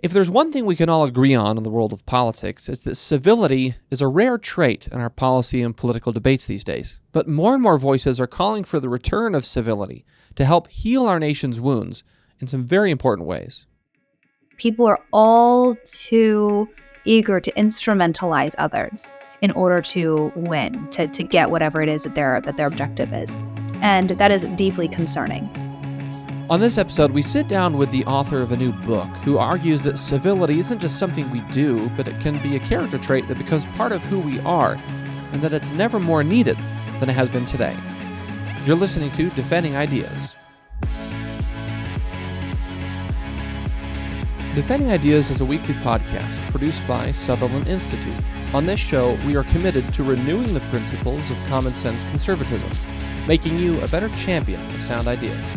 If there's one thing we can all agree on in the world of politics, it's that civility is a rare trait in our policy and political debates these days. But more and more voices are calling for the return of civility to help heal our nation's wounds in some very important ways. People are all too eager to instrumentalize others in order to win, to get whatever it is that their objective is. And that is deeply concerning. On this episode, we sit down with the author of a new book who argues that civility isn't just something we do, but it can be a character trait that becomes part of who we are, and that it's never more needed than it has been today. You're listening to Defending Ideas. Defending Ideas is a weekly podcast produced by Sutherland Institute. On this show, we are committed to renewing the principles of common sense conservatism, making you a better champion of sound ideas.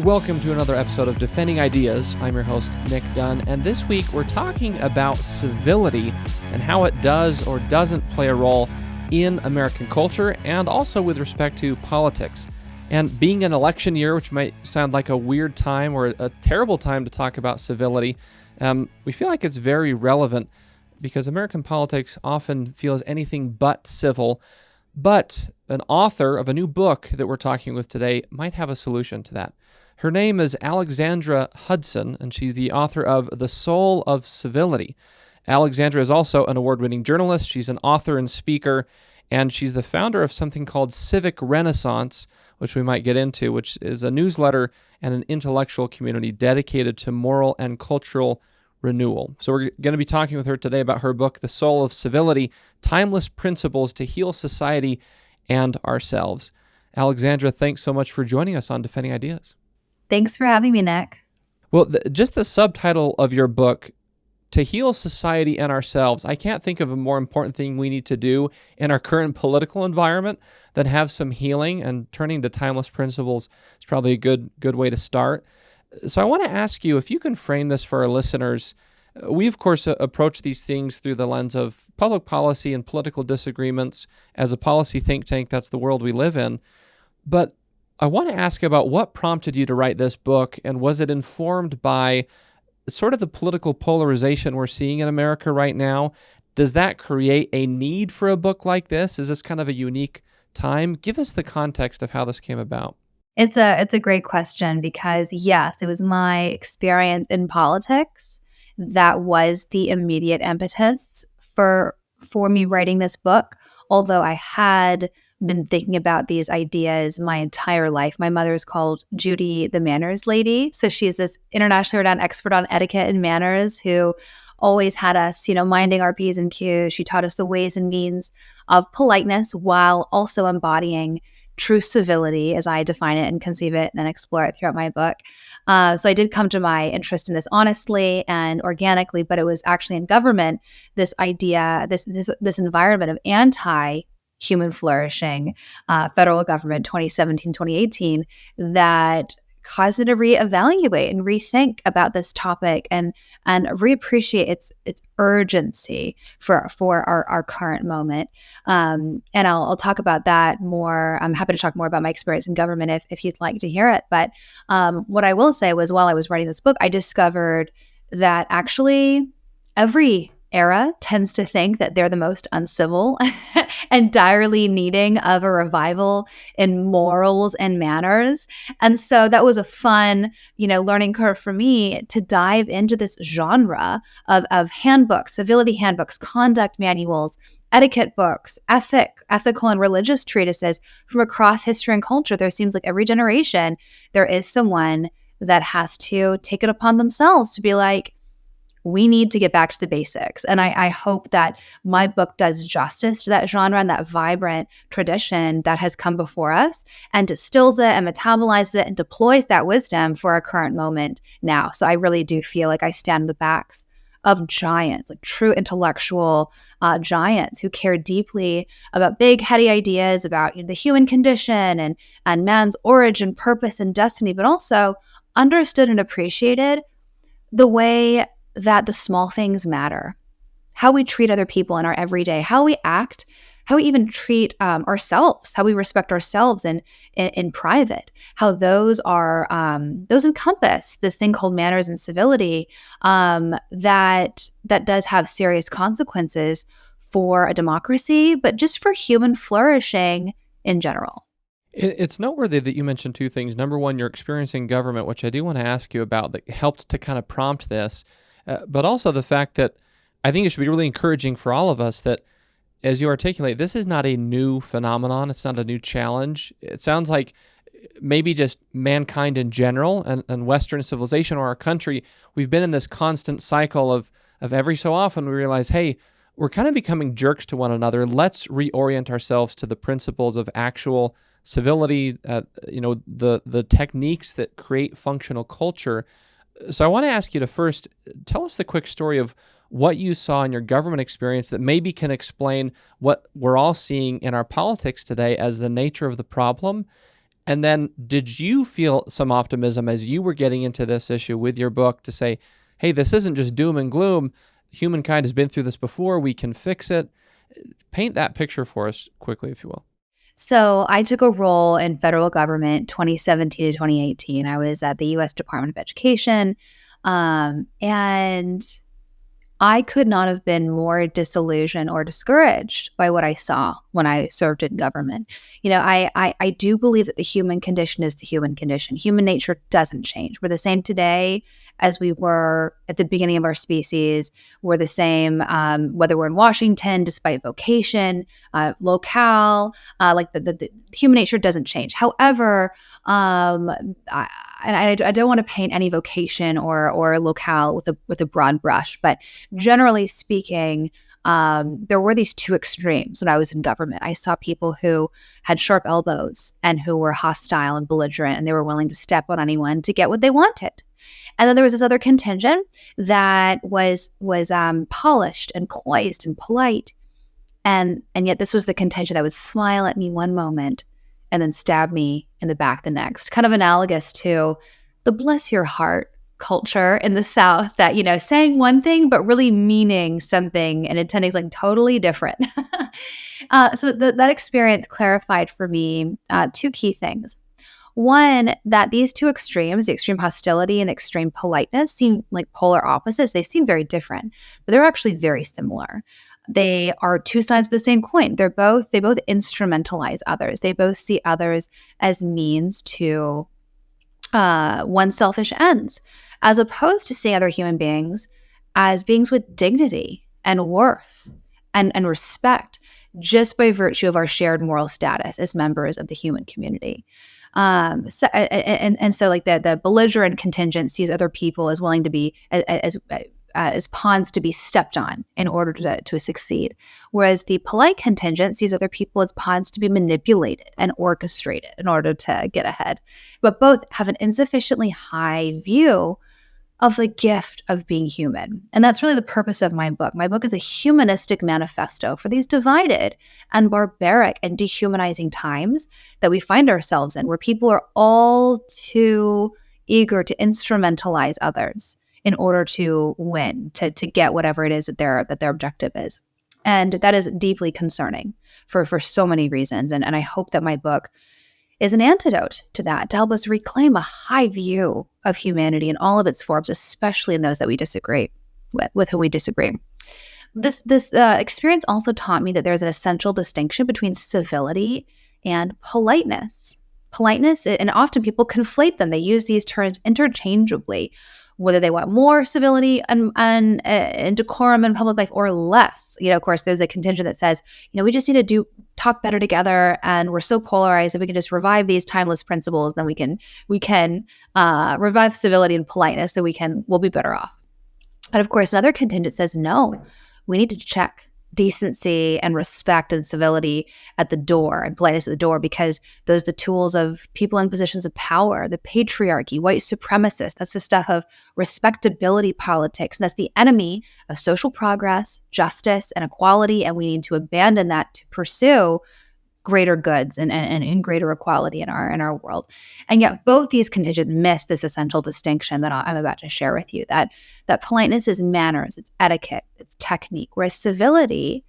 Welcome to another episode of Defending Ideas. I'm your host, Nic Dunn, and this week we're talking about civility and how it does or doesn't play a role in American culture and also with respect to politics. And being an election year, which might sound like a weird time or a terrible time to talk about civility, we feel like it's very relevant because American politics often feels anything but civil. But an author of a new book that we're talking with today might have a solution to that. Her name is Alexandra Hudson, and she's the author of The Soul of Civility. Alexandra is also an award-winning journalist. She's an author and speaker, and she's the founder of something called Civic Renaissance, which we might get into, which is a newsletter and an intellectual community dedicated to moral and cultural renewal. So we're going to be talking with her today about her book, The Soul of Civility, Timeless Principles to Heal Society and Ourselves. Alexandra, thanks so much for joining us on Defending Ideas. Thanks for having me, Nick. Well, just the subtitle of your book, To Heal Society and Ourselves, I can't think of a more important thing we need to do in our current political environment than have some healing, and turning to timeless principles is probably a good way to start. So I want to ask you if you can frame this for our listeners. We, of course, approach these things through the lens of public policy and political disagreements. As a policy think tank, that's the world we live in. But I want to ask about what prompted you to write this book, and was it informed by sort of the political polarization we're seeing in America right now? Does that create a need for a book like this? Is this kind of a unique time? Give us the context of how this came about. It's a great question because, yes, it was my experience in politics that was the immediate impetus for me writing this book, although I had been thinking about these ideas my entire life. My mother is called Judy the Manners Lady. So she's this internationally renowned expert on etiquette and manners who always had us, minding our P's and Q's. She taught us the ways and means of politeness while also embodying true civility, as I define it and conceive it and explore it throughout my book. So I did come to my interest in this honestly and organically, but it was actually in government, this idea, this environment of anti-human flourishing, federal government 2017, 2018, that caused me to reevaluate and rethink about this topic and reappreciate its urgency for our current moment. And I'll talk about that more. I'm happy to talk more about my experience in government if you'd like to hear it. But what I will say was, while I was writing this book, I discovered that actually every era tends to think that they're the most uncivil and direly needing of a revival in morals and manners. And so that was a fun, learning curve for me to dive into this genre of handbooks, civility handbooks, conduct manuals, etiquette books, ethical and religious treatises from across history and culture. There seems like every generation, there is someone that has to take it upon themselves to be like, we need to get back to the basics. And I hope that my book does justice to that genre and that vibrant tradition that has come before us and distills it and metabolizes it and deploys that wisdom for our current moment now. So I really do feel like I stand in the backs of giants, like true intellectual giants who care deeply about big, heady ideas about the human condition and man's origin, purpose, and destiny, but also understood and appreciated the way that the small things matter, how we treat other people in our everyday, how we act how we even treat ourselves, how we respect ourselves in private, how those encompass this thing called manners and civility, that does have serious consequences for a democracy, but just for human flourishing in general. It's noteworthy that you mentioned two things. Number one, your experience in government, which I do want to ask you about, that helped to kind of prompt this, but also the fact that I think it should be really encouraging for all of us that, as you articulate, this is not a new phenomenon. It's not a new challenge. It sounds like maybe just mankind in general and Western civilization or our country, we've been in this constant cycle of every so often we realize, hey, we're kind of becoming jerks to one another. Let's reorient ourselves to the principles of actual civility, the techniques that create functional culture. So I want to ask you to first tell us the quick story of what you saw in your government experience that maybe can explain what we're all seeing in our politics today as the nature of the problem. And then did you feel some optimism as you were getting into this issue with your book to say, hey, this isn't just doom and gloom. Humankind has been through this before. We can fix it. Paint that picture for us quickly, if you will. So I took a role in federal government 2017 to 2018. I was at the U.S. Department of Education, and I could not have been more disillusioned or discouraged by what I saw when I served in government. I do believe that the human condition is the human condition. Human nature doesn't change. We're the same today as we were at the beginning of our species. We're the same whether we're in Washington, despite vocation, locale. The human nature doesn't change. However, I don't want to paint any vocation or locale with a broad brush, but generally speaking, there were these two extremes when I was in government. I saw people who had sharp elbows and who were hostile and belligerent, and they were willing to step on anyone to get what they wanted. And then there was this other contingent that was polished and poised and polite, and yet this was the contingent that would smile at me one moment and then stab me in the back the next. Kind of analogous to the bless your heart culture in the South that, saying one thing but really meaning something and intending something totally different. So that experience clarified for me two key things. One, that these two extremes, the extreme hostility and the extreme politeness, seem like polar opposites. They seem very different, but they're actually very similar. They are two sides of the same coin. They both instrumentalize others. They both see others as means to one's selfish ends, as opposed to seeing other human beings as beings with dignity and worth and respect just by virtue of our shared moral status as members of the human community. So like the belligerent contingent sees other people as willing to be as pawns to be stepped on in order to succeed, whereas the polite contingent sees other people as pawns to be manipulated and orchestrated in order to get ahead. But both have an insufficiently high view of the gift of being human. And that's really the purpose of my book. My book is a humanistic manifesto for these divided and barbaric and dehumanizing times that we find ourselves in, where people are all too eager to instrumentalize others in order to win, to get whatever it is that their objective is. And that is deeply concerning for so many reasons. And I hope that my book is an antidote to that, to help us reclaim a high view of humanity in all of its forms, especially in those that we disagree with whom we disagree. This experience also taught me that there's an essential distinction between civility and politeness. Politeness, and often people conflate them. They use these terms interchangeably, whether they want more civility and decorum in public life or less. Of course, there's a contingent that says, we just need to talk better together, and we're so polarized that we can just revive these timeless principles, then we can revive civility and politeness, so we'll be better off. And of course, another contingent says, no, we need to check decency and respect and civility at the door and politeness at the door, because those are the tools of people in positions of power, the patriarchy, white supremacists. That's the stuff of respectability politics. And that's the enemy of social progress, justice, and equality. And we need to abandon that to pursue greater goods and greater equality in our world. And yet both these contingents miss this essential distinction that I'm about to share with you, that politeness is manners, it's etiquette, it's technique, whereas civility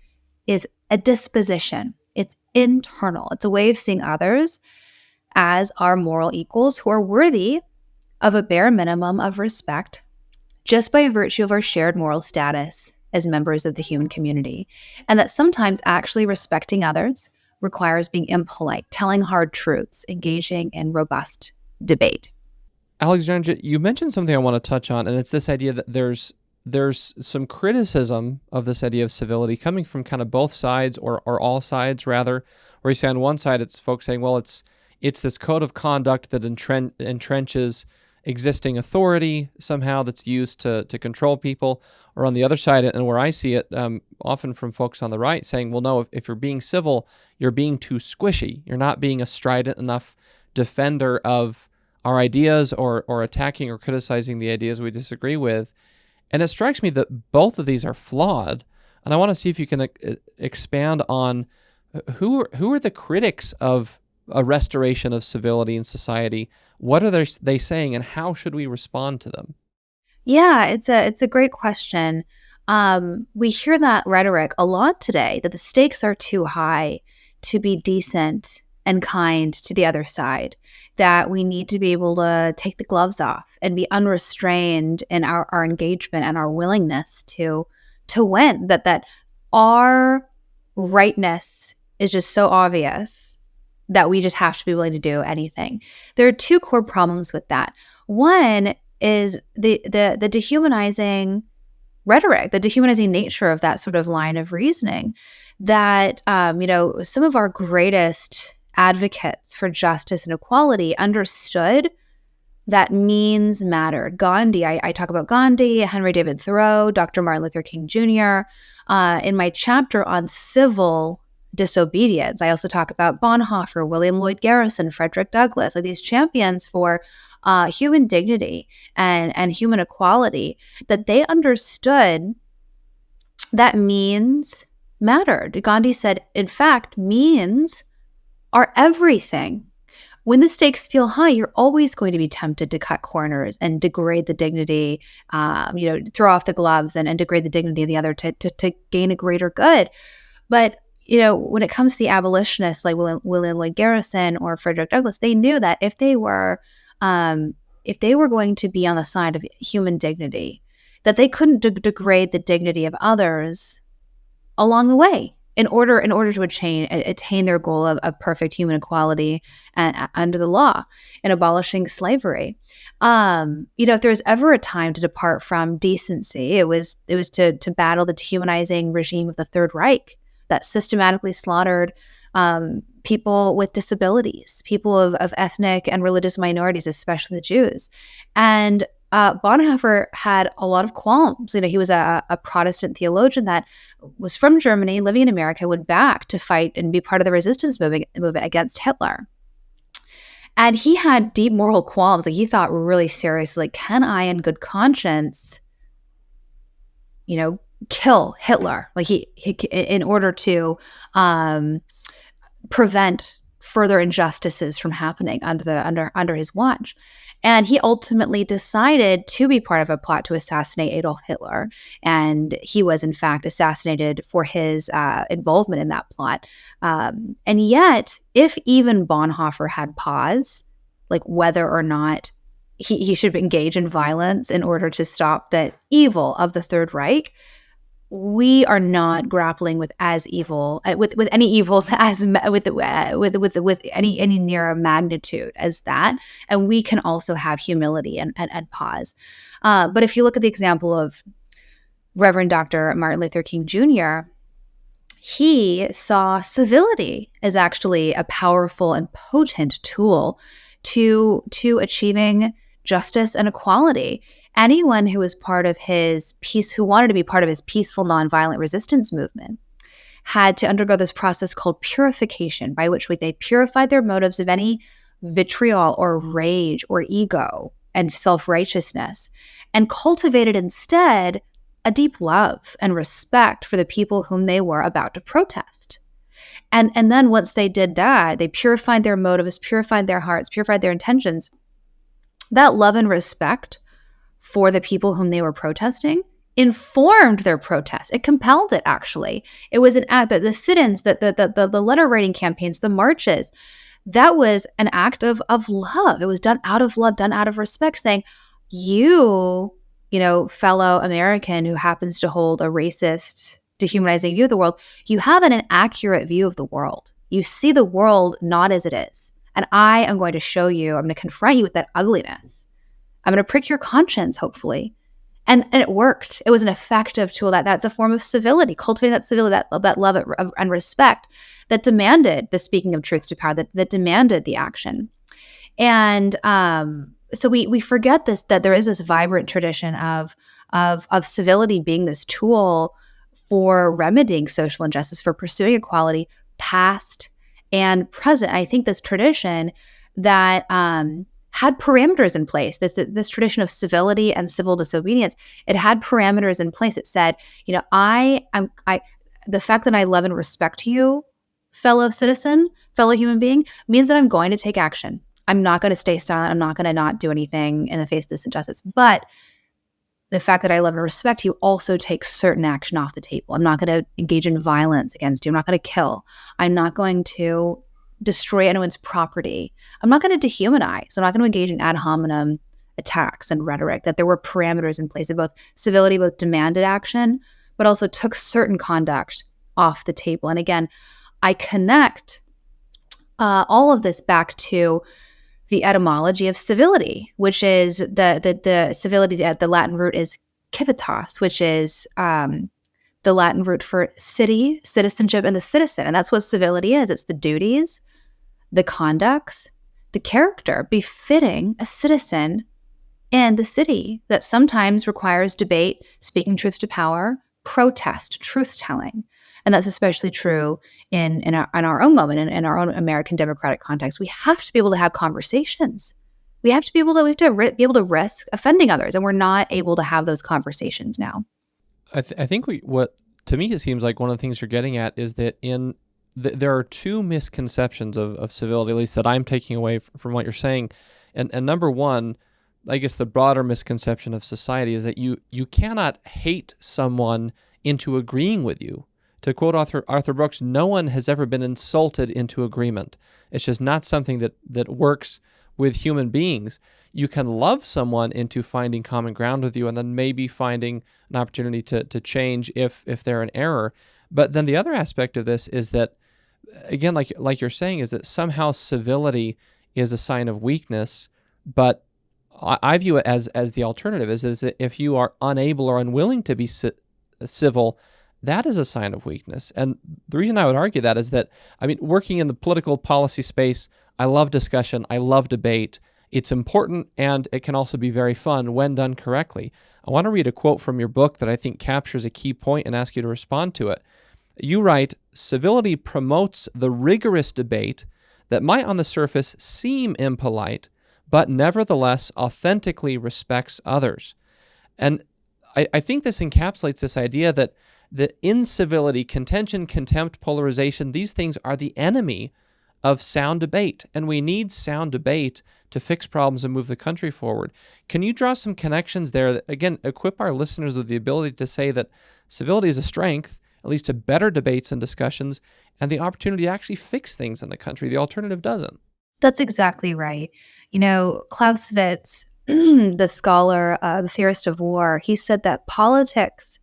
is a disposition. It's internal. It's a way of seeing others as our moral equals who are worthy of a bare minimum of respect just by virtue of our shared moral status as members of the human community. And that sometimes actually respecting others requires being impolite, telling hard truths, engaging in robust debate. Alexandra, you mentioned something I want to touch on, and it's this idea that there's some criticism of this idea of civility coming from kind of both sides, or all sides rather, where you say on one side it's folks saying, well, it's this code of conduct that entrenches existing authority somehow that's used to control people, or on the other side, and where I see it often from folks on the right saying, well, no, if you're being civil, you're being too squishy. You're not being a strident enough defender of our ideas or attacking or criticizing the ideas we disagree with. And it strikes me that both of these are flawed. And I want to see if you can expand on who are the critics of a restoration of civility in society. What are they saying, and how should we respond to them? Yeah, it's a great question. We hear that rhetoric a lot today, that the stakes are too high to be decent and kind to the other side, that we need to be able to take the gloves off and be unrestrained in our engagement and our willingness to win, that our rightness is just so obvious that we just have to be willing to do anything. There are two core problems with that. One is the dehumanizing rhetoric, the dehumanizing nature of that sort of line of reasoning, that some of our greatest advocates for justice and equality understood that means mattered. Gandhi, I talk about Gandhi, Henry David Thoreau, Dr. Martin Luther King Jr. In my chapter on civil disobedience, I also talk about Bonhoeffer, William Lloyd Garrison, Frederick Douglass, like these champions for human dignity and human equality, that they understood that means mattered. Gandhi said, in fact, means are everything. When the stakes feel high, you're always going to be tempted to cut corners and degrade the dignity, throw off the gloves and degrade the dignity of the other to gain a greater good. But when it comes to the abolitionists like William Lloyd Garrison or Frederick Douglass, they knew that if they were going to be on the side of human dignity, that they couldn't degrade the dignity of others along the way in order to attain their goal of perfect human equality under the law and abolishing slavery. If there was ever a time to depart from decency, it was to battle the dehumanizing regime of the Third Reich that systematically slaughtered people with disabilities, people of ethnic and religious minorities, especially the Jews. And Bonhoeffer had a lot of qualms. He was a Protestant theologian that was from Germany, living in America, went back to fight and be part of the resistance movement against Hitler. And he had deep moral qualms. Like, he thought really seriously, like, can I in good conscience, kill Hitler? Like, he in order to prevent further injustices from happening under his watch. And he ultimately decided to be part of a plot to assassinate Adolf Hitler. And he was, in fact, assassinated for his involvement in that plot. And yet, if even Bonhoeffer had pause, like whether or not he should engage in violence in order to stop the evil of the Third Reich, we are not grappling with as evil with any evils as with any nearer magnitude as that, and we can also have humility and pause. But if you look at the example of Reverend Dr. Martin Luther King Jr., he saw civility as actually a powerful and potent tool to achieving justice and equality. Anyone who was part of who wanted to be part of his peaceful, nonviolent resistance movement had to undergo this process called purification, by which they purified their motives of any vitriol or rage or ego and self-righteousness, and cultivated instead a deep love and respect for the people whom they were about to protest. And then once they did that, they purified their motives, purified their hearts, purified their intentions. That love and respect for the people whom they were protesting informed their protest. It compelled it, actually. It was an act that the sit-ins, the letter writing campaigns, the marches, that was an act of love. It was done out of love, done out of respect, saying, fellow American who happens to hold a racist, dehumanizing view of the world, you have an inaccurate view of the world. You see the world not as it is. And I am going to show you, I'm going to confront you with that ugliness. I'm going to prick your conscience, hopefully. And it worked. It was an effective tool. That's a form of civility, cultivating that civility, that love and respect that demanded the speaking of truth to power, that demanded the action. And so we forget that there is this vibrant tradition of civility being this tool for remedying social injustice, for pursuing equality, past and present. I think this tradition that had parameters in place, this tradition of civility and civil disobedience, it had parameters in place. It said, the fact that I love and respect you, fellow citizen, fellow human being, means that I'm going to take action. I'm not going to stay silent. I'm not going to not do anything in the face of this injustice. But the fact that I love and respect you also takes certain action off the table. I'm not going to engage in violence against you. I'm not going to kill. I'm not going to destroy anyone's property. I'm not going to dehumanize. I'm not going to engage in ad hominem attacks and rhetoric. That there were parameters in place of both civility, both demanded action, but also took certain conduct off the table. And again, I connect all of this back to the etymology of civility, which is the civility, the Latin root is civitas, which is the Latin root for city, citizenship, and the citizen. And that's what civility is. It's the duties, the conducts, the character befitting a citizen in the city that sometimes requires debate, speaking truth to power, protest, truth-telling. And that's especially true in our own moment, in our own American democratic context. We have to be able to have conversations. We have to be able to risk offending others, and we're not able to have those conversations now. I think what to me it seems like one of the things you're getting at is that there are two misconceptions of civility, at least that I'm taking away from what you're saying. And number one, I guess the broader misconception of society is that you cannot hate someone into agreeing with you. To quote Arthur Brooks, no one has ever been insulted into agreement. It's just not something that works with human beings. You can love someone into finding common ground with you and then maybe finding an opportunity to change if they're in error. But then the other aspect of this is that, again, like you're saying, is that somehow civility is a sign of weakness, but I view it as the alternative, is that if you are unable or unwilling to be civil, that is a sign of weakness. And the reason I would argue that is that, working in the political policy space, I love discussion, I love debate. It's important, and it can also be very fun when done correctly. I want to read a quote from your book that I think captures a key point and ask you to respond to it. You write, "Civility promotes the rigorous debate that might on the surface seem impolite, but nevertheless authentically respects others." And I think this encapsulates this idea that incivility, contention, contempt, polarization, these things are the enemy of sound debate, and we need sound debate to fix problems and move the country forward. Can you draw some connections there that, again, equip our listeners with the ability to say that civility is a strength, at least to better debates and discussions, and the opportunity to actually fix things in the country? The alternative doesn't. That's exactly right. Clausewitz, the scholar, the theorist of war, he said that politics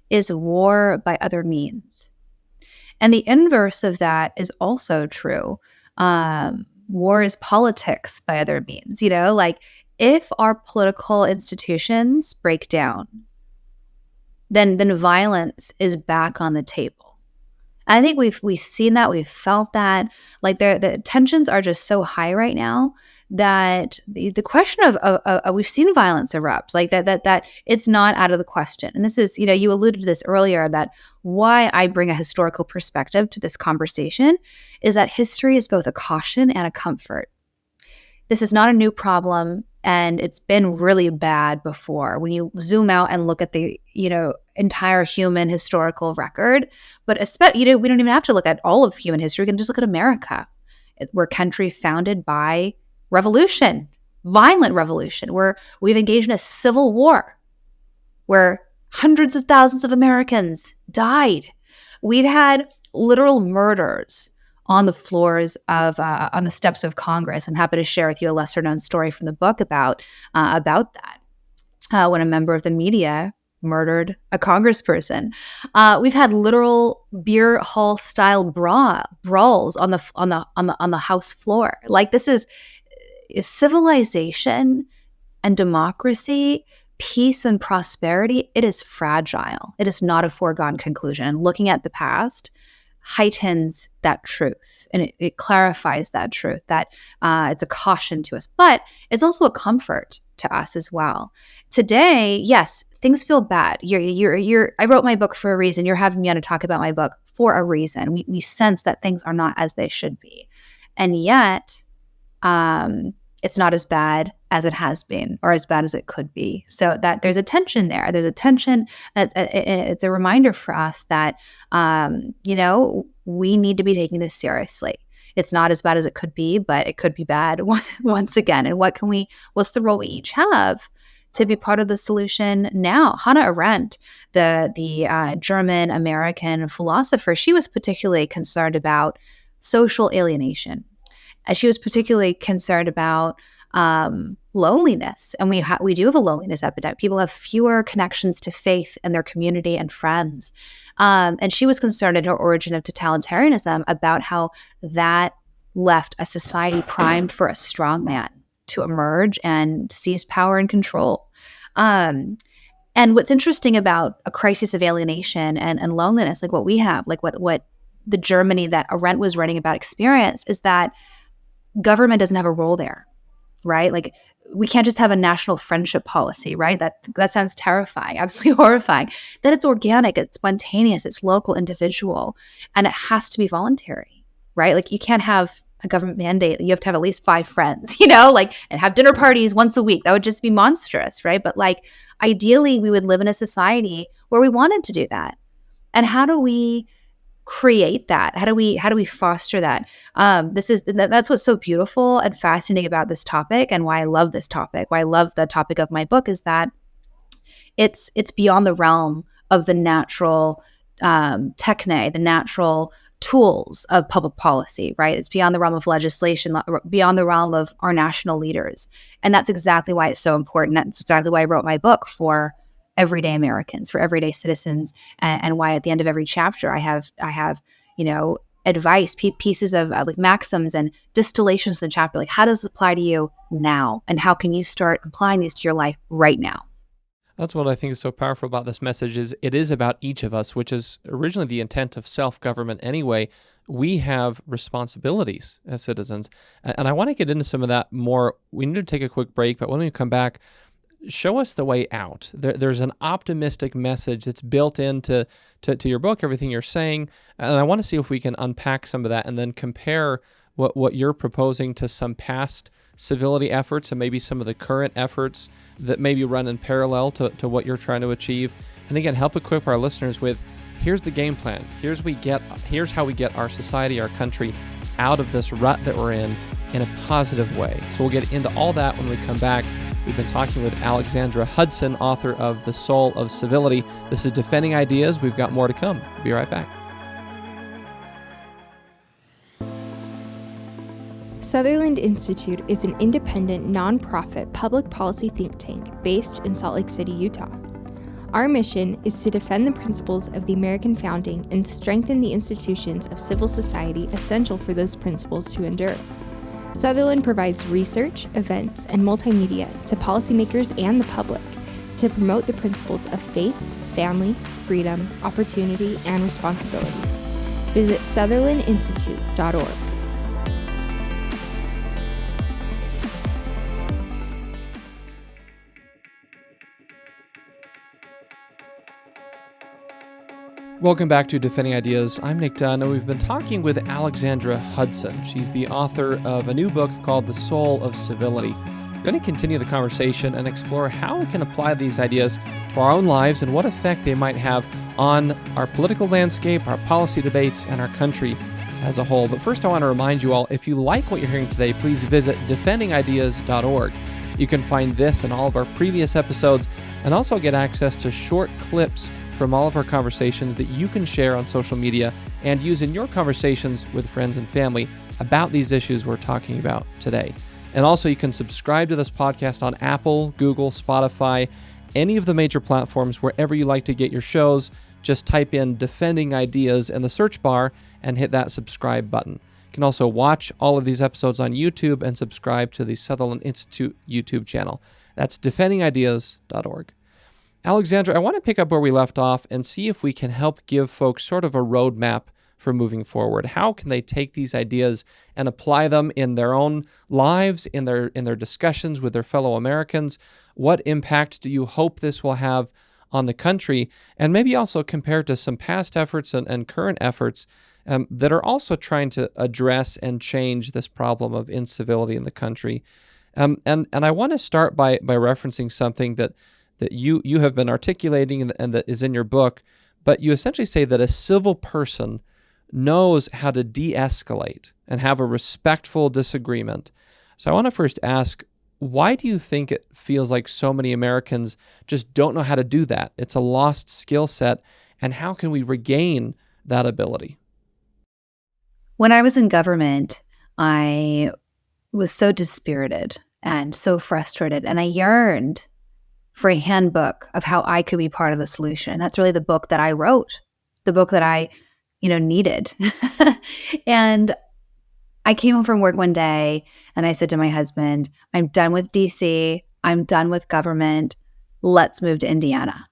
is war by other means. And the inverse of that is also true. War is politics by other means. If our political institutions break down, then violence is back on the table. And I think we've seen that, we've felt that. The tensions are just so high right now that the question of we've seen violence erupt, that it's not out of the question. And this is, you alluded to this earlier, that why I bring a historical perspective to this conversation is that history is both a caution and a comfort. This is not a new problem, and it's been really bad before. When you zoom out and look at the, entire human historical record, but we don't even have to look at all of human history. We can just look at America. We're a country founded by revolution, violent revolution, where we've engaged in a civil war, where Hundreds of thousands of Americans died. We've had literal murders on the floors of, on the steps of Congress. I'm happy to share with you a lesser known story from the book about that. When a member of the media murdered a congressperson. We've had literal beer hall style brawls on the House floor. Like, this is civilization and democracy, peace and prosperity. It is fragile. It is not a foregone conclusion. And looking at the past heightens that truth, and it clarifies that truth, that it's a caution to us, but it's also a comfort to us as well. Today, yes, things feel bad. I wrote my book for a reason. You're having me on to talk about my book for a reason. We sense that things are not as they should be. And yet, it's not as bad as it has been, or as bad as it could be. So that there's a tension there. There's a tension. And it's a reminder for us that, we need to be taking this seriously. It's not as bad as it could be, but it could be bad once again. And what's the role we each have to be part of the solution now? Hannah Arendt, the German-American philosopher, she was particularly concerned about social alienation. She was particularly concerned about loneliness. And we do have a loneliness epidemic. People have fewer connections to faith and their community and friends. And she was concerned in her Origin of Totalitarianism about how that left a society primed for a strong man to emerge and seize power and control. And what's interesting about a crisis of alienation and loneliness, like what we have, like what the Germany that Arendt was writing about experienced, is that government doesn't have a role there, right? Like, we can't just have a national friendship policy, right? That sounds terrifying, absolutely horrifying. That it's organic, it's spontaneous, it's local, individual, and it has to be voluntary, right? Like, you can't have a government mandate. You have to have at least 5 friends, and have dinner parties once a week. That would just be monstrous, right? But ideally, we would live in a society where we wanted to do that. And how do we create that? How do we foster that? That's what's so beautiful and fascinating about this topic, and why I love this topic. Why I love the topic of my book is that it's beyond the realm of the natural techne, the natural tools of public policy, right? It's beyond the realm of legislation, beyond the realm of our national leaders, and that's exactly why it's so important. That's exactly why I wrote my book, for everyday Americans, for everyday citizens, and why at the end of every chapter I have advice, pieces of maxims and distillations in the chapter. Like, how does this apply to you now, and how can you start applying these to your life right now? That's what I think is so powerful about this message, is it is about each of us, which is originally the intent of self-government anyway. We have responsibilities as citizens. And I want to get into some of that more. We need to take a quick break, but when we come back, show us the way out. There's an optimistic message that's built into your book, everything you're saying. And I want to see if we can unpack some of that and then compare what you're proposing to some past civility efforts and maybe some of the current efforts that maybe run in parallel to what you're trying to achieve. And again, help equip our listeners with, here's the game plan. Here's how we get our society, our country out of this rut that we're in a positive way. So we'll get into all that when we come back. We've been talking with Alexandra Hudson, author of The Soul of Civility. This is Defending Ideas. We've got more to come. We'll be right back. Sutherland Institute is an independent, nonprofit public policy think tank based in Salt Lake City, Utah. Our mission is to defend the principles of the American founding and strengthen the institutions of civil society essential for those principles to endure. Sutherland provides research, events, and multimedia to policymakers and the public to promote the principles of faith, family, freedom, opportunity, and responsibility. Visit sutherlandinstitute.org. Welcome back to Defending Ideas. I'm Nic Dunn, and we've been talking with Alexandra Hudson. She's the author of a new book called The Soul of Civility. We're going to continue the conversation and explore how we can apply these ideas to our own lives and what effect they might have on our political landscape, our policy debates, and our country as a whole. But first, I want to remind you all, if you like what you're hearing today, please visit defendingideas.org. You can find this and all of our previous episodes, and also get access to short clips from all of our conversations that you can share on social media and use in your conversations with friends and family about these issues we're talking about today. And also, you can subscribe to this podcast on Apple, Google, Spotify, any of the major platforms, wherever you like to get your shows. Just type in Defending Ideas in the search bar and hit that subscribe button. You can also watch all of these episodes on YouTube and subscribe to the Sutherland Institute YouTube channel. That's defendingideas.org. Alexandra, I want to pick up where we left off and see if we can help give folks sort of a roadmap for moving forward. How can they take these ideas and apply them in their own lives, in their discussions with their fellow Americans? What impact do you hope this will have on the country? And maybe also compare to some past efforts and current efforts that are also trying to address and change this problem of incivility in the country. And I want to start by referencing something that you have been articulating and that is in your book, but you essentially say that a civil person knows how to de-escalate and have a respectful disagreement. So I want to first ask, why do you think it feels like so many Americans just don't know how to do that? It's a lost skill set, and how can we regain that ability? When I was in government, I was so dispirited and so frustrated, and I yearned for a handbook of how I could be part of the solution. And that's really the book that I wrote, the book that I needed. And I came home from work one day and I said to my husband, I'm done with DC. I'm done with government. Let's move to Indiana.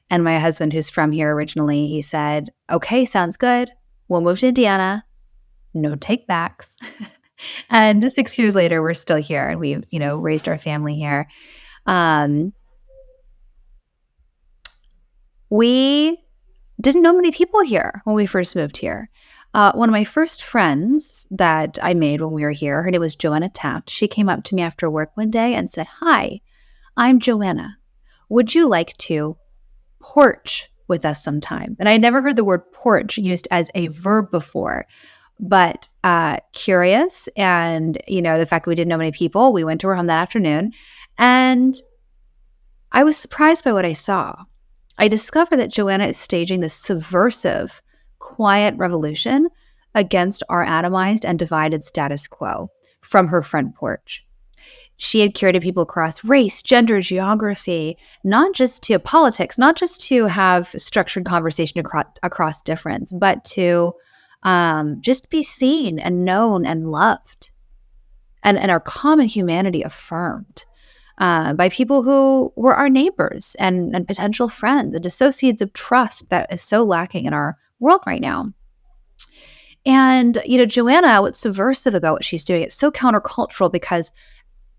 And my husband, who's from here originally, he said, okay, sounds good. We'll move to Indiana. No take backs. And 6 years later, we're still here and we've, raised our family here. We didn't know many people here when we first moved here. One of my first friends that I made when we were here, her name was Joanna Taft. She came up to me after work one day and said, hi, I'm Joanna. Would you like to porch with us sometime? And I never heard the word porch used as a verb before, but curious. And, the fact that we didn't know many people, we went to her home that afternoon. And I was surprised by what I saw. I discovered that Joanna is staging this subversive, quiet revolution against our atomized and divided status quo from her front porch. She had curated people across race, gender, geography, not just to politics, not just to have structured conversation across difference, but to just be seen and known and loved, and our common humanity affirmed. By people who were our neighbors and potential friends, and associates of trust that is so lacking in our world right now. And, Joanna, what's subversive about what she's doing, it's so countercultural because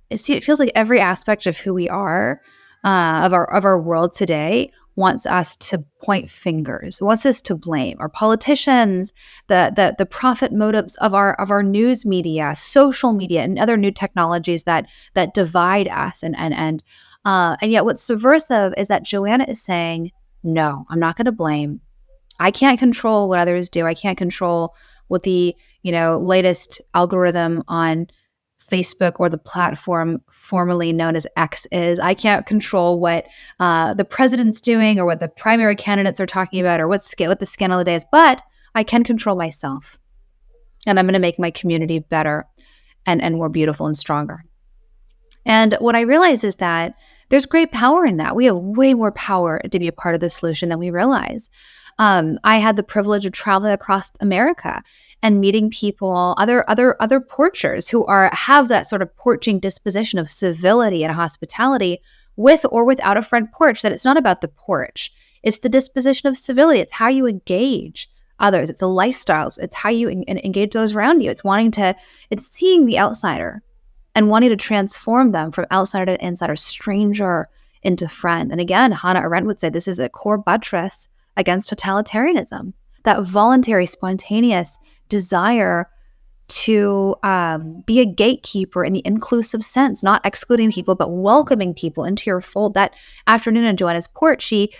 it feels like every aspect of who we are, of our world today, wants us to point fingers, wants us to blame our politicians, the profit motives of our news media, social media, and other new technologies that divide us. And yet, what's subversive is that Joanna is saying, no, I'm not going to blame. I can't control what others do. I can't control what the latest algorithm on Facebook or the platform formerly known as X is. I can't control what the president's doing or what the primary candidates are talking about or what the scandal of the day is, but I can control myself. And I'm going to make my community better and more beautiful and stronger. And what I realize is that there's great power in that. We have way more power to be a part of the solution than we realize. I had the privilege of traveling across America and meeting people, other porchers who have that sort of porching disposition of civility and hospitality with or without a front porch, that it's not about the porch. It's the disposition of civility. It's how you engage others. It's a lifestyle. It's how you engage those around you. It's seeing the outsider and wanting to transform them from outsider to insider, stranger into friend. And again, Hannah Arendt would say this is a core buttress against totalitarianism, that voluntary, spontaneous desire to be a gatekeeper in the inclusive sense, not excluding people, but welcoming people into your fold. That afternoon on Joanna's porch, she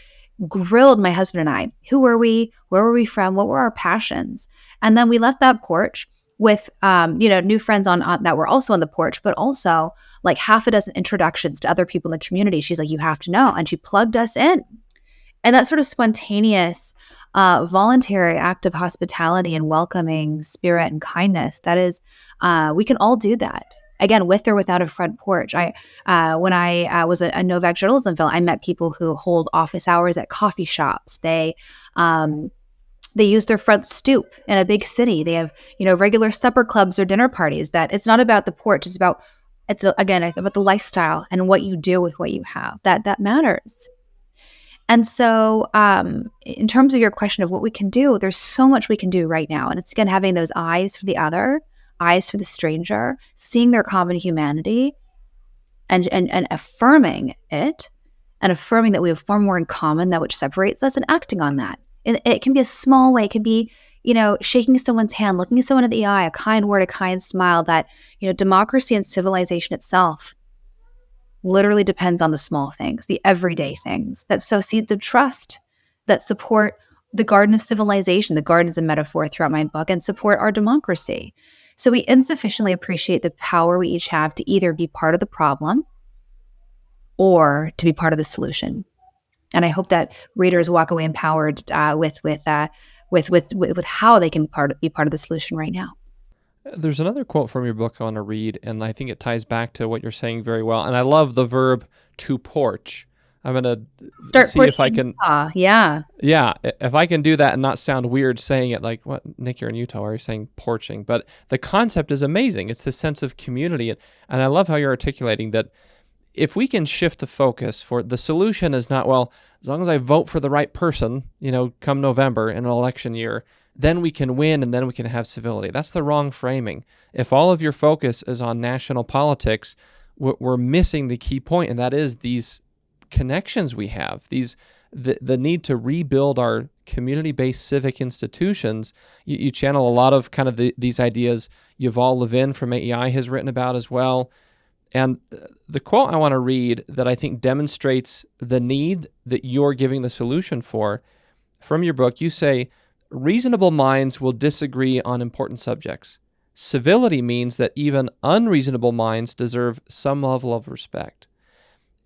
grilled my husband and I. Who were we? Where were we from? What were our passions? And then we left that porch with new friends on that were also on the porch, but also like half a dozen introductions to other people in the community. She's like, you have to know. And she plugged us in. And that sort of spontaneous, voluntary act of hospitality and welcoming spirit and kindness, that is, we can all do that. Again, with or without a front porch. When I was a Novak journalism fellow, I met people who hold office hours at coffee shops. They use their front stoop in a big city. They have, regular supper clubs or dinner parties. That it's not about the porch. It's about the lifestyle and what you do with what you have. That matters. And so in terms of your question of what we can do, there's so much we can do right now. And it's, again, having those eyes for the other, eyes for the stranger, seeing their common humanity and affirming it, and affirming that we have far more in common than which separates us, and acting on that. And it can be a small way. It can be, shaking someone's hand, looking someone in the eye, a kind word, a kind smile. That, democracy and civilization itself literally depends on the small things, the everyday things that sow seeds of trust, that support the garden of civilization. The garden is a metaphor throughout my book, and support our democracy. So we insufficiently appreciate the power we each have to either be part of the problem or to be part of the solution. And I hope that readers walk away empowered with how they can be part of the solution right now. There's another quote from your book I want to read, and I think it ties back to what you're saying very well. And I love the verb to porch. I'm going to see if I can. Yeah. Yeah. If I can do that and not sound weird saying it like, what, Nick, you're in Utah, why are you saying porching? But the concept is amazing. It's the sense of community. And I love how you're articulating that if we can shift the focus for the solution is not, well, as long as I vote for the right person, come November in an election year, then we can win and then we can have civility. That's the wrong framing. If all of your focus is on national politics, we're missing the key point, and that is these connections we have, the need to rebuild our community-based civic institutions. You channel a lot of kind of these ideas Yuval Levin from AEI has written about as well. And the quote I want to read that I think demonstrates the need that you're giving the solution for, from your book, you say, reasonable minds will disagree on important subjects. Civility means that even unreasonable minds deserve some level of respect.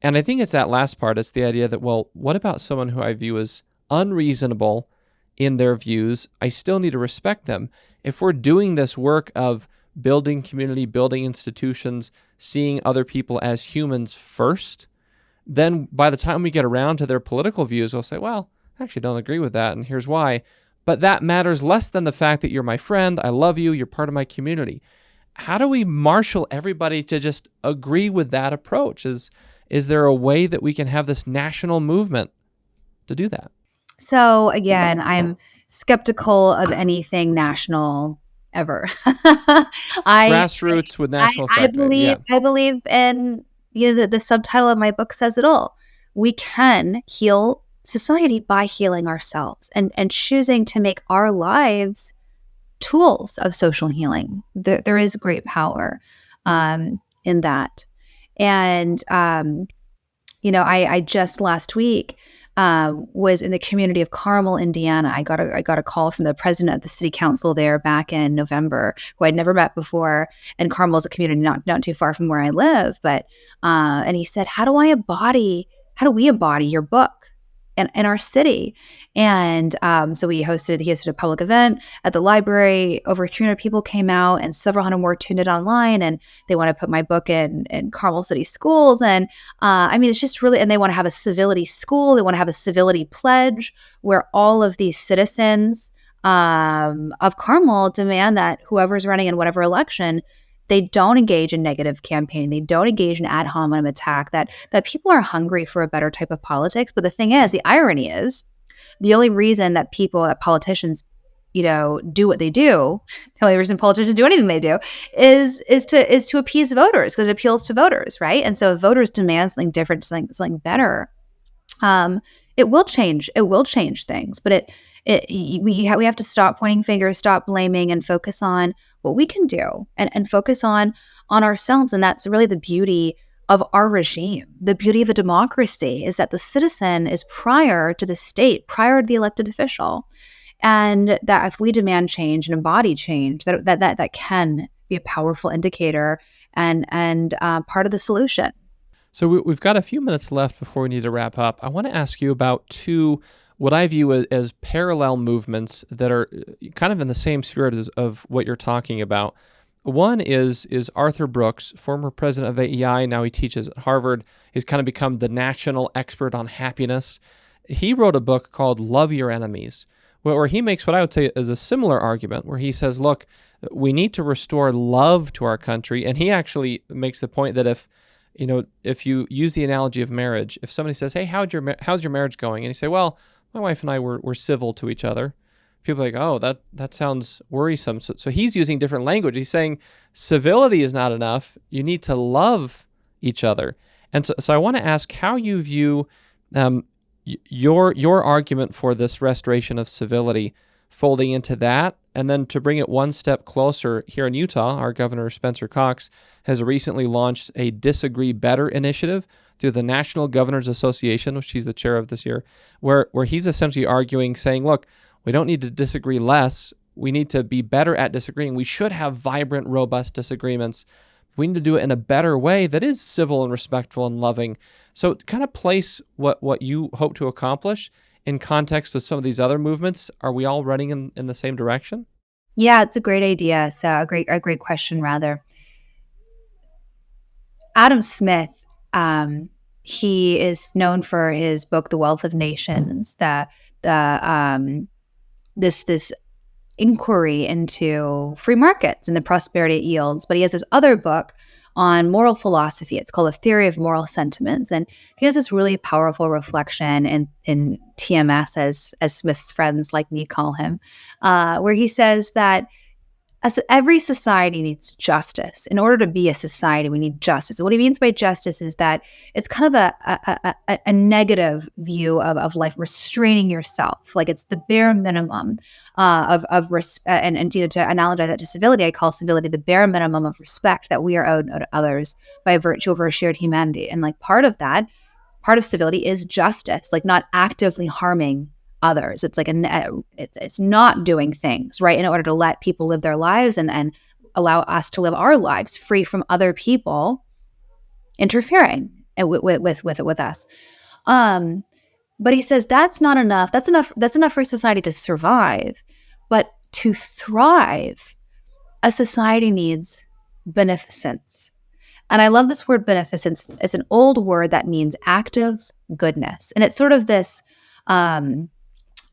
And I think it's that last part. It's the idea that, well, what about someone who I view as unreasonable in their views? I still need to respect them. If we're doing this work of building community, building institutions, seeing other people as humans first, then by the time we get around to their political views, we'll say, well, I actually don't agree with that, and here's why. But that matters less than the fact that you're my friend, I love you, you're part of my community. How do we marshal everybody to just agree with that approach? Is there a way that we can have this national movement to do that? So again, I'm skeptical of anything national ever. Grassroots with national effect. I believe in the subtitle of my book says it all. We can heal society by healing ourselves and choosing to make our lives tools of social healing. There is great power in that. And, I just last week was in the community of Carmel, Indiana. I got a call from the president of the city council there back in November, who I'd never met before. And Carmel is a community not too far from where I live. But and he said, how do we embody your book in our city? And so he hosted a public event at the library. Over 300 people came out, and several hundred more tuned in online, and they want to put my book in Carmel City schools. And it's just really, and they want to have a civility school. They want to have a civility pledge where all of these citizens of Carmel demand that whoever's running in whatever election, they don't engage in negative campaigning. They don't engage in ad hominem attack, that people are hungry for a better type of politics. But the thing is, the irony is, the only reason that politicians, do what they do, the only reason politicians do anything they do is to appease voters, because it appeals to voters, right? And so if voters demand something different, something better, it will change things. But we have to stop pointing fingers, stop blaming, and focus on what we can do, and focus on ourselves. And that's really the beauty of our regime. The beauty of a democracy is that the citizen is prior to the state, prior to the elected official. And that if we demand change and embody change, that can be a powerful indicator and part of the solution. So we've got a few minutes left before we need to wrap up. I want to ask you about two, what I view as parallel movements that are kind of in the same spirit of what you're talking about. One is Arthur Brooks, former president of AEI. Now he teaches at Harvard. He's kind of become the national expert on happiness. He wrote a book called Love Your Enemies, where he makes what I would say is a similar argument, where he says, look, we need to restore love to our country. And he actually makes the point that if you use the analogy of marriage, if somebody says, hey, how's your marriage going? And you say, well, my wife and I were civil to each other. People are like, oh, that sounds worrisome. So he's using different language. He's saying civility is not enough. You need to love each other. And so I want to ask how you view your argument for this restoration of civility folding into that. And then to bring it one step closer, here in Utah, our Governor Spencer Cox has recently launched a Disagree Better initiative through the National Governors Association, which he's the chair of this year, where he's essentially arguing, saying, look, we don't need to disagree less. We need to be better at disagreeing. We should have vibrant, robust disagreements. We need to do it in a better way that is civil and respectful and loving. So kind of place what you hope to accomplish in context with some of these other movements. Are we all running in the same direction? Yeah, it's a great idea. So a great question, rather. Adam Smith, he is known for his book, The Wealth of Nations, this inquiry into free markets and the prosperity it yields. But he has this other book on moral philosophy. It's called A Theory of Moral Sentiments. And he has this really powerful reflection in TMS, as Smith's friends like me call him, where he says that every society needs justice. In order to be a society, we need justice. And what he means by justice is that it's kind of a negative view of life, restraining yourself. Like it's the bare minimum and to analogize that to civility, I call civility the bare minimum of respect that we are owed to others by virtue of our shared humanity. And like part of civility is justice, like not actively harming others. It's like it's not doing things right in order to let people live their lives and allow us to live our lives free from other people interfering with us. But he says that's not enough. That's enough for society to survive, but to thrive, a society needs beneficence. And I love this word beneficence. It's an old word that means active goodness, and it's sort of this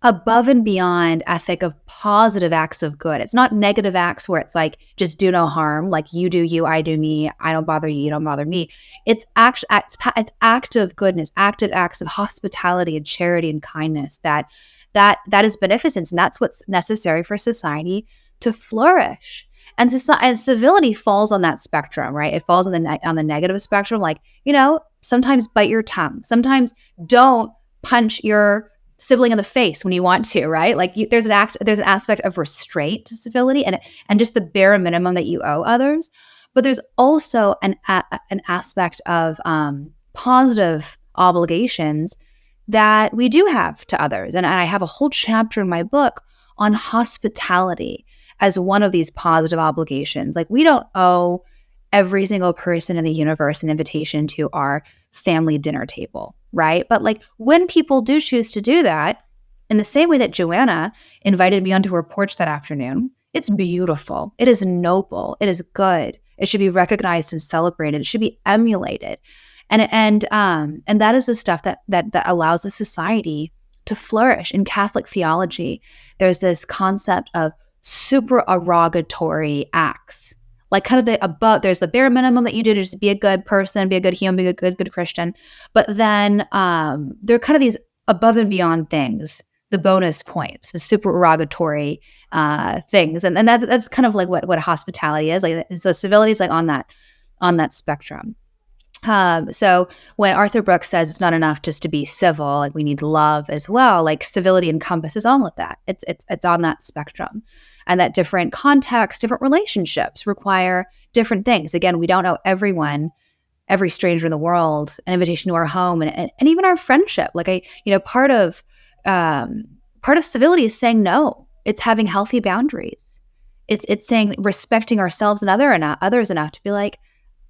above and beyond ethic of positive acts of good. It's not negative acts where it's like, just do no harm, like you do you, I do me, I don't bother you, you don't bother me. It's active goodness, active acts of hospitality and charity and kindness that is beneficence, and that's what's necessary for society to flourish. And civility falls on that spectrum, right? It falls on the negative spectrum, like, sometimes bite your tongue, sometimes don't punch your sibling in the face when you want to, right? Like there's an aspect of restraint to civility and just the bare minimum that you owe others. But there's also an aspect of positive obligations that we do have to others. And I have a whole chapter in my book on hospitality as one of these positive obligations. Like we don't owe every single person in the universe an invitation to our family dinner table, right? But like when people do choose to do that, in the same way that Joanna invited me onto her porch that afternoon, it's beautiful. It is noble. It is good. It should be recognized and celebrated. It should be emulated. And that is the stuff that allows the society to flourish. In Catholic theology, there's this concept of supererogatory acts. Like kind of there's the bare minimum that you do to just be a good person, be a good human, be a good Christian. But then there are kind of these above and beyond things, the bonus points, the supererogatory things. And that's kind of like what hospitality is. Like, so civility is like on that spectrum. So when Arthur Brooks says it's not enough just to be civil, like we need love as well, like civility encompasses all of that. It's on that spectrum. And that different contexts, different relationships require different things. Again, we don't owe everyone, every stranger in the world, an invitation to our home and even our friendship. Like part of part of civility is saying no. It's having healthy boundaries. It's saying respecting ourselves and others enough to be like,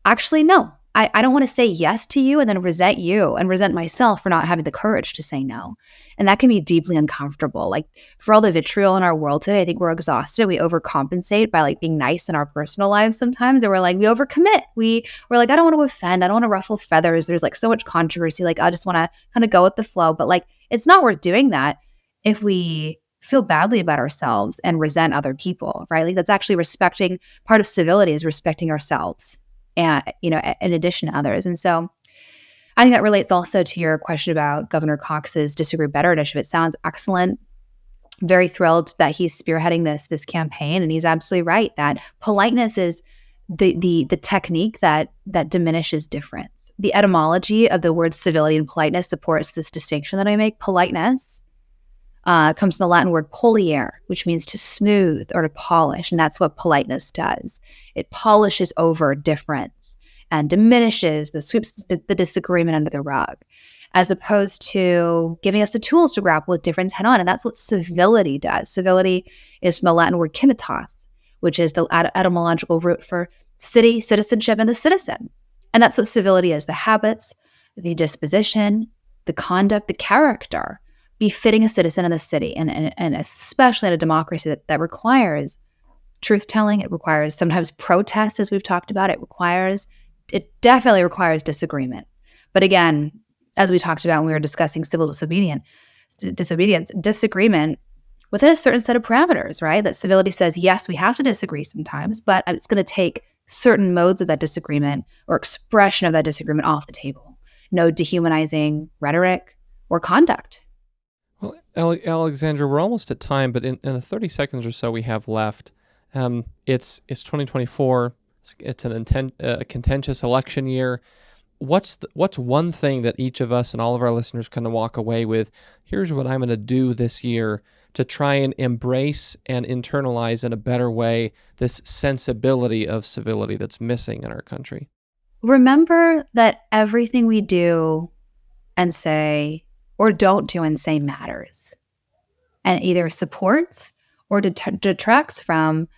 actually, no, I don't want to say yes to you and then resent you and resent myself for not having the courage to say no. And that can be deeply uncomfortable. Like, for all the vitriol in our world today, I think we're exhausted. We overcompensate by like being nice in our personal lives sometimes. And we're like, we overcommit. We're like, I don't want to offend. I don't want to ruffle feathers. There's like so much controversy. Like, I just want to kind of go with the flow. But like, it's not worth doing that if we feel badly about ourselves and resent other people, right? Like, that's actually respecting. Part of civility is respecting ourselves, and, you know, in addition to others. And so I think that relates also to your question about Governor Cox's Disagree Better initiative. It sounds excellent. Very thrilled that he's spearheading this campaign. And he's absolutely right that politeness is the technique that diminishes difference. The etymology of the words civility and politeness supports this distinction that I make. Politeness comes from the Latin word poliere, which means to smooth or to polish. And that's what politeness does. It polishes over difference and diminishes, sweeps the disagreement under the rug, as opposed to giving us the tools to grapple with difference head on. And that's what civility does. Civility is from the Latin word cimitas, which is the etymological root for city, citizenship, and the citizen. And that's what civility is: the habits, the disposition, the conduct, the character befitting a citizen in the city, and especially in a democracy that requires truth-telling. It requires sometimes protest, as we've talked about. It definitely requires disagreement. But again, as we talked about when we were discussing civil disobedience, disagreement within a certain set of parameters, right? That civility says, yes, we have to disagree sometimes, but it's going to take certain modes of that disagreement or expression of that disagreement off the table. No dehumanizing rhetoric or conduct. Well, Alexandra, we're almost at time, but in the 30 seconds or so we have left, it's 2024. It's a contentious election year. What's one thing that each of us and all of our listeners can walk away with? Here's what I'm going to do this year to try and embrace and internalize in a better way this sensibility of civility that's missing in our country. Remember that everything we do and say or don't do and say matters, and either supports or detracts from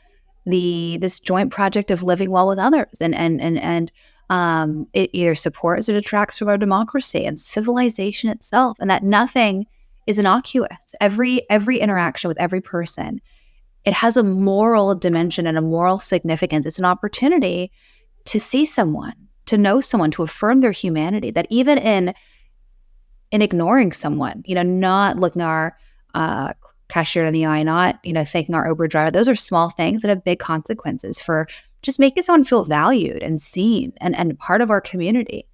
this joint project of living well with others, and it either supports or detracts from our democracy and civilization itself, and that nothing is innocuous. Every interaction with every person, it has a moral dimension and a moral significance. It's an opportunity to see someone, to know someone, to affirm their humanity. That even in ignoring someone, not looking our cashier in the eye, not thanking our Uber driver, those are small things that have big consequences for just making someone feel valued and seen and part of our community.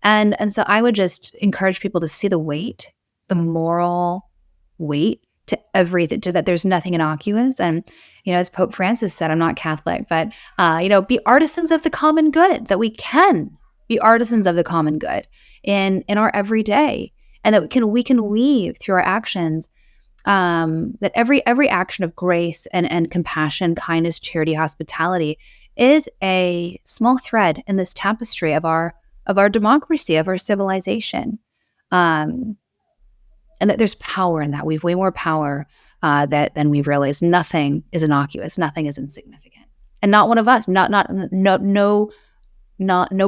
And so I would just encourage people to see the weight, the moral weight to everything, to that there's nothing innocuous. And, as Pope Francis said, I'm not Catholic, but, be artisans of the common good, that we can be artisans of the common good in our everyday, and that we can weave through our actions, that every action of grace and compassion, kindness, charity, hospitality is a small thread in this tapestry of our democracy, of our civilization. And that there's power in that. We've way more power than we've realized. Nothing is innocuous. Nothing is insignificant. And not one of us, no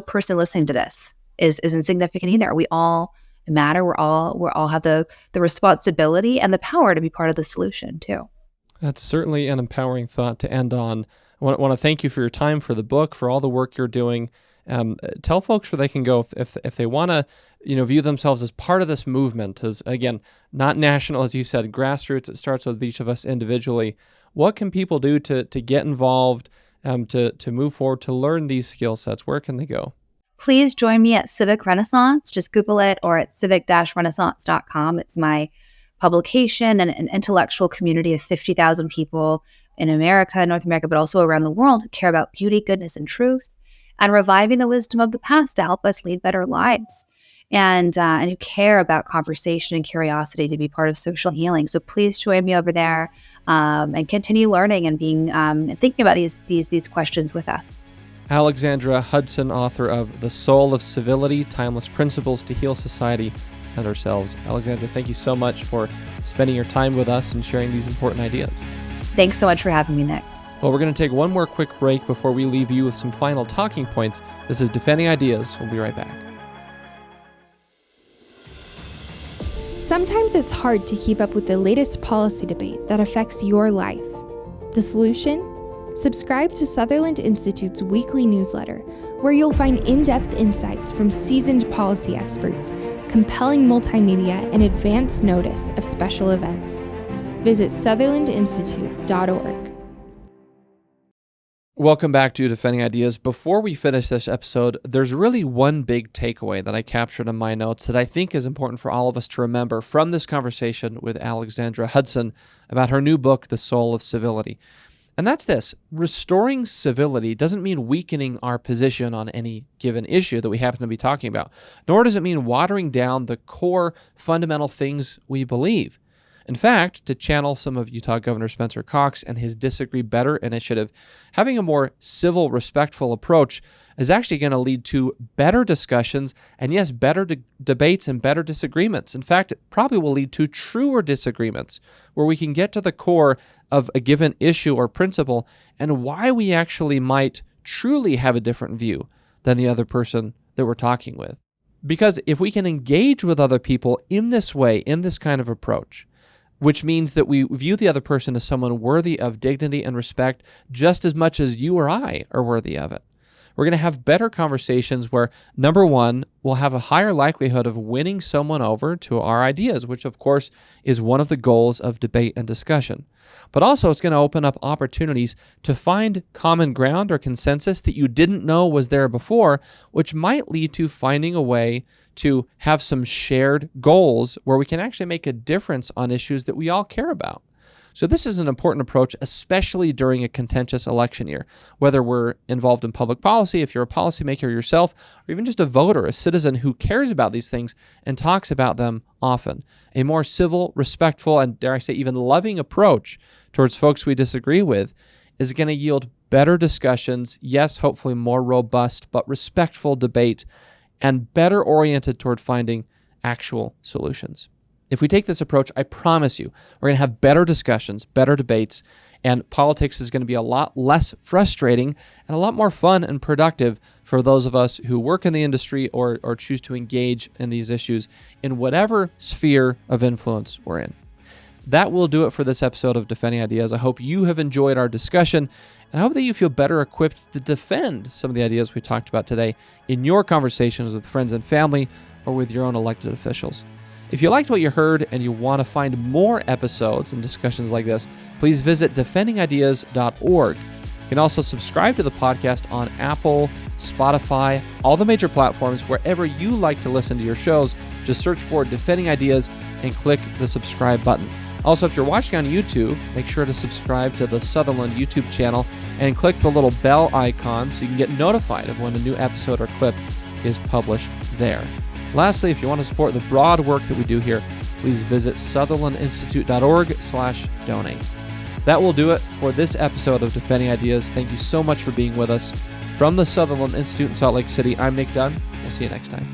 person listening to this is insignificant either. We all matter. We all have the responsibility and the power to be part of the solution too. That's certainly an empowering thought to end on. I want to thank you for your time, for the book, for all the work you're doing. Tell folks where they can go if they want to, view themselves as part of this movement, as, again, not national, as you said, grassroots. It starts with each of us individually. What can people do to get involved, to move forward, to learn these skill sets? Where can they go? Please join me at Civic Renaissance. Just Google it, or at civic-renaissance.com. It's my publication and an intellectual community of 50,000 people in America, North America, but also around the world who care about beauty, goodness, and truth, and reviving the wisdom of the past to help us lead better lives, and who care about conversation and curiosity to be part of social healing. So please join me over there, and continue learning and being thinking about these questions with us. Alexandra Hudson, author of The Soul of Civility, Timeless Principles to Heal Society. and ourselves. Alexandra, thank you so much for spending your time with us and sharing these important ideas. Thanks so much for having me, Nick. Well, we're going to take one more quick break before we leave you with some final talking points. This is Defending Ideas. We'll be right back. Sometimes it's hard to keep up with the latest policy debate that affects your life. The solution? Subscribe to Sutherland Institute's weekly newsletter, where you'll find in-depth insights from seasoned policy experts, compelling multimedia, and advance notice of special events. Visit sutherlandinstitute.org. Welcome back to Defending Ideas. Before we finish this episode, there's really one big takeaway that I captured in my notes that I think is important for all of us to remember from this conversation with Alexandra Hudson about her new book, The Soul of Civility. And that's this: restoring civility doesn't mean weakening our position on any given issue that we happen to be talking about, nor does it mean watering down the core fundamental things we believe. In fact, to channel some of Utah Governor Spencer Cox and his Disagree Better initiative, having a more civil, respectful approach is actually going to lead to better discussions and, yes, better debates and better disagreements. In fact, it probably will lead to truer disagreements where we can get to the core of a given issue or principle and why we actually might truly have a different view than the other person that we're talking with. Because if we can engage with other people in this way, in this kind of approach, which means that we view the other person as someone worthy of dignity and respect just as much as you or I are worthy of it. We're going to have better conversations where, number one, we'll have a higher likelihood of winning someone over to our ideas, which of course is one of the goals of debate and discussion. But also it's going to open up opportunities to find common ground or consensus that you didn't know was there before, which might lead to finding a way to have some shared goals where we can actually make a difference on issues that we all care about. So this is an important approach, especially during a contentious election year, whether we're involved in public policy, if you're a policymaker yourself, or even just a voter, a citizen who cares about these things and talks about them often. A more civil, respectful, and dare I say even loving approach towards folks we disagree with is going to yield better discussions, yes, hopefully more robust, but respectful debate, and better oriented toward finding actual solutions. If we take this approach, I promise you, we're going to have better discussions, better debates, and politics is going to be a lot less frustrating and a lot more fun and productive for those of us who work in the industry or choose to engage in these issues in whatever sphere of influence we're in. That will do it for this episode of Defending Ideas. I hope you have enjoyed our discussion, and I hope that you feel better equipped to defend some of the ideas we talked about today in your conversations with friends and family or with your own elected officials. If you liked what you heard and you want to find more episodes and discussions like this, please visit defendingideas.org. You can also subscribe to the podcast on Apple, Spotify, all the major platforms, wherever you like to listen to your shows. Just search for Defending Ideas and click the subscribe button. Also, if you're watching on YouTube, make sure to subscribe to the Sutherland YouTube channel and click the little bell icon so you can get notified of when a new episode or clip is published there. Lastly, if you want to support the broad work that we do here, please visit sutherlandinstitute.org/donate. That will do it for this episode of Defending Ideas. Thank you so much for being with us. From the Sutherland Institute in Salt Lake City, I'm Nic Dunn. We'll see you next time.